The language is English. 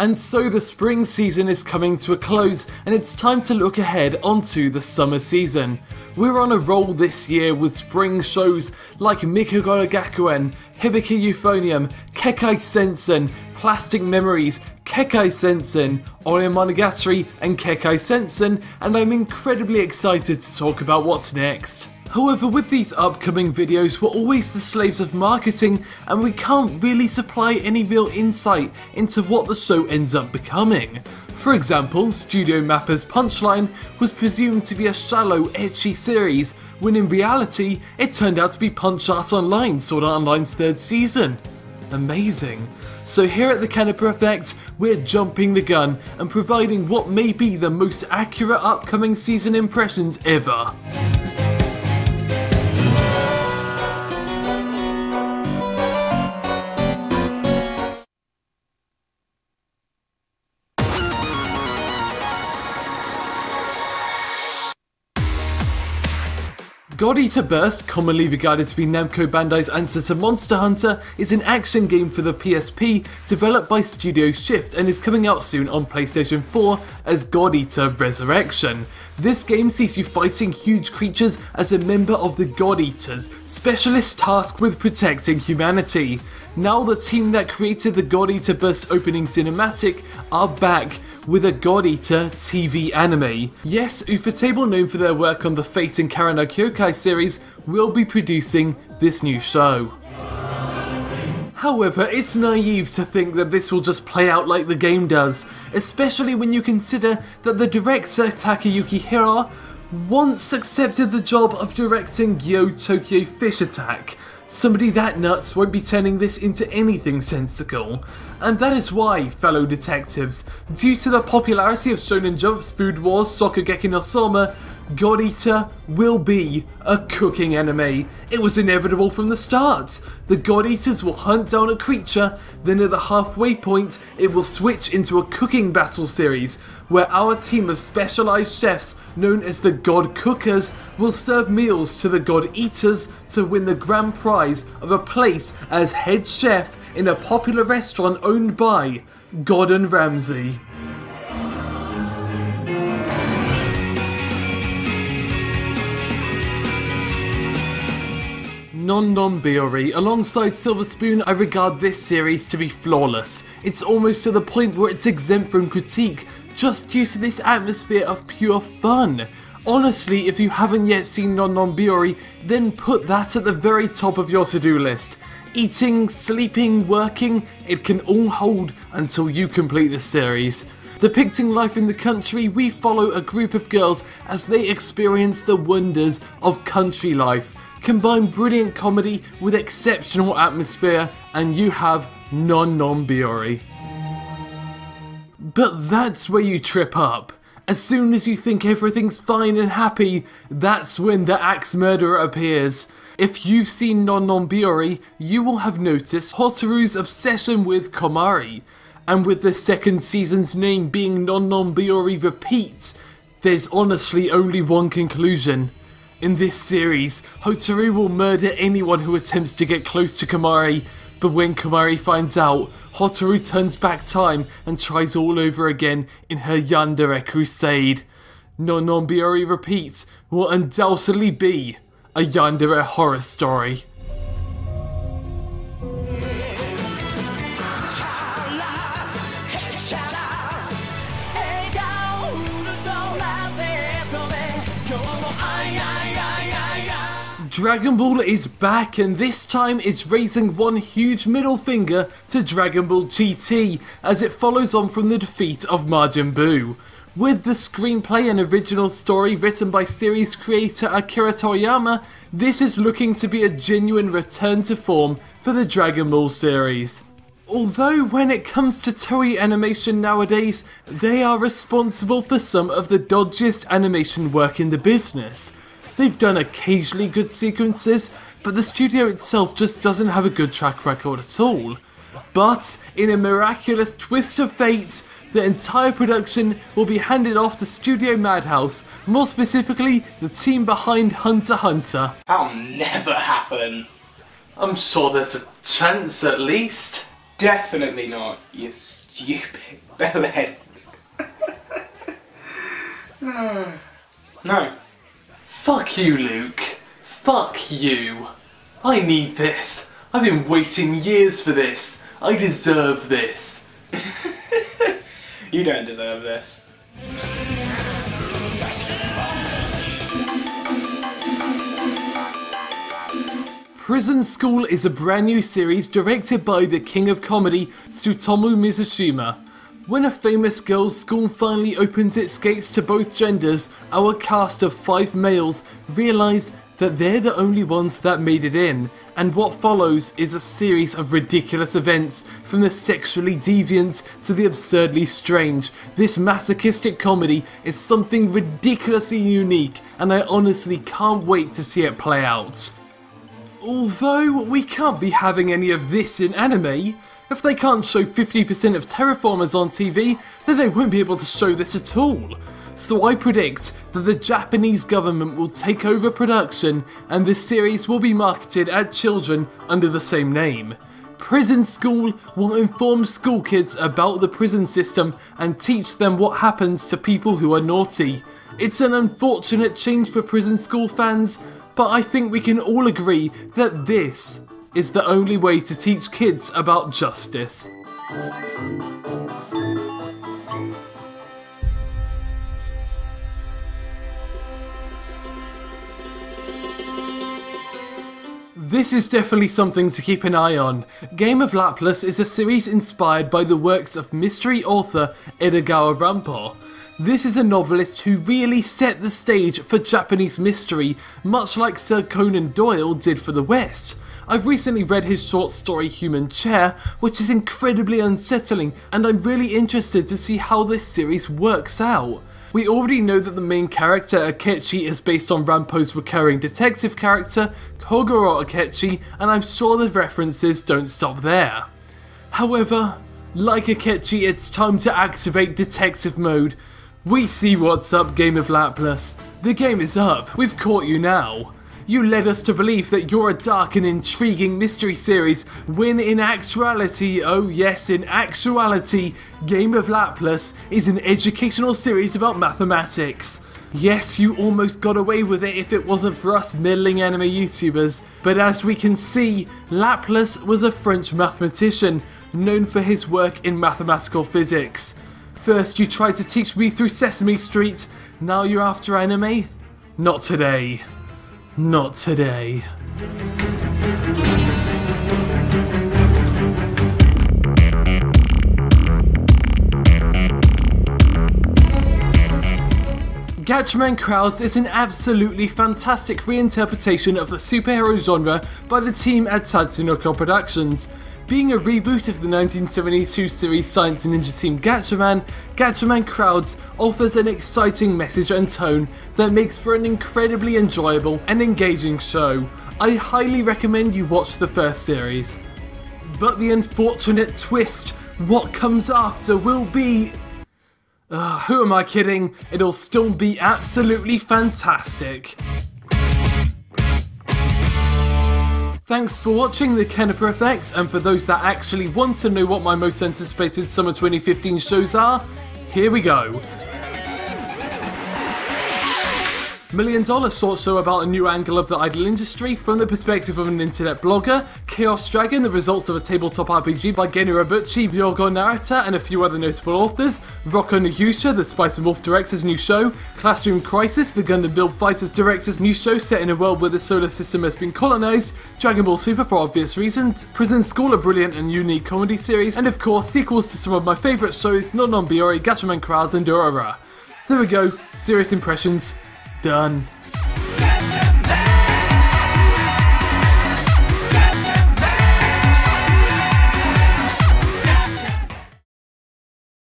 And so the spring season is coming to a close, and it's time to look ahead onto the summer season. We're on a roll this year with spring shows like Mikagura Gakuen, Hibike Euphonium, Kekkai Sensen, Plastic Memories, Kekkai Sensen, Monogatari and Kekkai Sensen, and I'm incredibly excited to talk about what's next. However, with these upcoming videos, we're always the slaves of marketing, and we can't really supply any real insight into what the show ends up becoming. For example, Studio Mappa's Punchline was presumed to be a shallow, ecchi series, when in reality, it turned out to be Punch Art Online, Sword Art Online's third season. Amazing. So here at the Canipa Effect, we're jumping the gun and providing what may be the most accurate upcoming season impressions ever. God Eater Burst, commonly regarded to be Namco Bandai's answer to Monster Hunter, is an action game for the PSP developed by Studio Shift and is coming out soon on PlayStation 4 as God Eater Resurrection. This game sees you fighting huge creatures as a member of the God Eaters, specialists tasked with protecting humanity. Now the team that created the God Eater Burst opening cinematic are back with a God Eater TV anime. Yes, ufotable, known for their work on the Fate and Karana Kyoukai series, will be producing this new show. However, it's naive to think that this will just play out like the game does, especially when you consider that the director Takayuki Hira once accepted the job of directing Gyo Tokyo Fish Attack. Somebody that nuts won't be turning this into anything sensical. And that is why, fellow detectives, due to the popularity of Shonen Jump's Food Wars Shokugeki no Soma, God Eater will be a cooking anime. It was inevitable from the start. The God Eaters will hunt down a creature, then at the halfway point it will switch into a cooking battle series, where our team of specialised chefs known as the God Cookers will serve meals to the God Eaters to win the grand prize of a place as head chef in a popular restaurant owned by Gordon Ramsay. Non Biyori, alongside Silver Spoon, I regard this series to be flawless. It's almost to the point where it's exempt from critique, just due to this atmosphere of pure fun. Honestly, if you haven't yet seen Non Biyori, then put that at the very top of your to-do list. Eating, sleeping, working, it can all hold until you complete the series. Depicting life in the country, we follow a group of girls as they experience the wonders of country life. Combine brilliant comedy with exceptional atmosphere, and you have Non Biyori. But that's where you trip up. As soon as you think everything's fine and happy, that's when the axe murderer appears. If you've seen Non Biyori, you will have noticed Hotaru's obsession with Komari. And with the second season's name being Non Biyori Repeat, there's honestly only one conclusion. In this series, Hotaru will murder anyone who attempts to get close to Komari, but when Komari finds out, Hotaru turns back time and tries all over again in her yandere crusade. Non Biyori Repeat will undoubtedly be a yandere horror story. Dragon Ball is back, and this time it's raising one huge middle finger to Dragon Ball GT as it follows on from the defeat of Majin Buu. With the screenplay and original story written by series creator Akira Toriyama, this is looking to be a genuine return to form for the Dragon Ball series. Although when it comes to Toei animation nowadays, they are responsible for some of the dodgiest animation work in the business. They've done occasionally good sequences, but the studio itself just doesn't have a good track record at all. But, in a miraculous twist of fate, the entire production will be handed off to Studio Madhouse, more specifically, the team behind Hunter x Hunter. That'll never happen. I'm sure there's a chance at least. Definitely not, you stupid Bell end. No. Fuck you, Luke. Fuck you. I need this. I've been waiting years for this. I deserve this. You don't deserve this. Prison School is a brand new series directed by the king of comedy, Tsutomu Mizushima. When a famous girls' school finally opens its gates to both genders, our cast of 5 males realise that they're the only ones that made it in, and what follows is a series of ridiculous events, from the sexually deviant to the absurdly strange. This masochistic comedy is something ridiculously unique, and I honestly can't wait to see it play out. Although we can't be having any of this in anime. If they can't show 50% of terraformers on TV, then they won't be able to show this at all. So I predict that the Japanese government will take over production and this series will be marketed at children under the same name. Prison School will inform school kids about the prison system and teach them what happens to people who are naughty. It's an unfortunate change for Prison School fans, but I think we can all agree that this is the only way to teach kids about justice. This is definitely something to keep an eye on. Game of Laplace is a series inspired by the works of mystery author Edgar Ranpo. This is a novelist who really set the stage for Japanese mystery, much like Sir Conan Doyle did for the West. I've recently read his short story Human Chair, which is incredibly unsettling, and I'm really interested to see how this series works out. We already know that the main character Akechi is based on Ranpo's recurring detective character Kogoro Akechi, and I'm sure the references don't stop there. However, like Akechi, it's time to activate detective mode. We see what's up, Game of Laplace. The game is up, we've caught you now. You led us to believe that you're a dark and intriguing mystery series, when in actuality, oh yes, in actuality, Game of Laplace is an educational series about mathematics. Yes, you almost got away with it if it wasn't for us middling anime YouTubers, but as we can see, Laplace was a French mathematician, known for his work in mathematical physics. First you tried to teach me through Sesame Street, now you're after anime? Not today. Not today. Gatchaman Crowds is an absolutely fantastic reinterpretation of the superhero genre by the team at Tatsunoko Productions. Being a reboot of the 1972 series Science Ninja Team Gatchaman, Gatchaman Crowds offers an exciting message and tone that makes for an incredibly enjoyable and engaging show. I highly recommend you watch the first series. But the unfortunate twist, what comes after will be... who am I kidding? It'll still be absolutely fantastic. Thanks for watching the Canipa Effect, and for those that actually want to know what my most anticipated summer 2015 shows are, here we go. $1 Million short show about a new angle of the idol industry from the perspective of an internet blogger, Chaos Dragon, the results of a tabletop RPG by Genu Abuchi, Ryogo Narita and a few other notable authors, Rocco Nagusha, the Spice and Wolf director's new show, Classroom Crisis, the Gundam Build Fighters director's new show set in a world where the solar system has been colonized, Dragon Ball Super for obvious reasons, Prison School, a brilliant and unique comedy series, and of course sequels to some of my favourite shows, Non Biyori, Gatchaman Crowds and Durara. There we go, serious impressions. Done.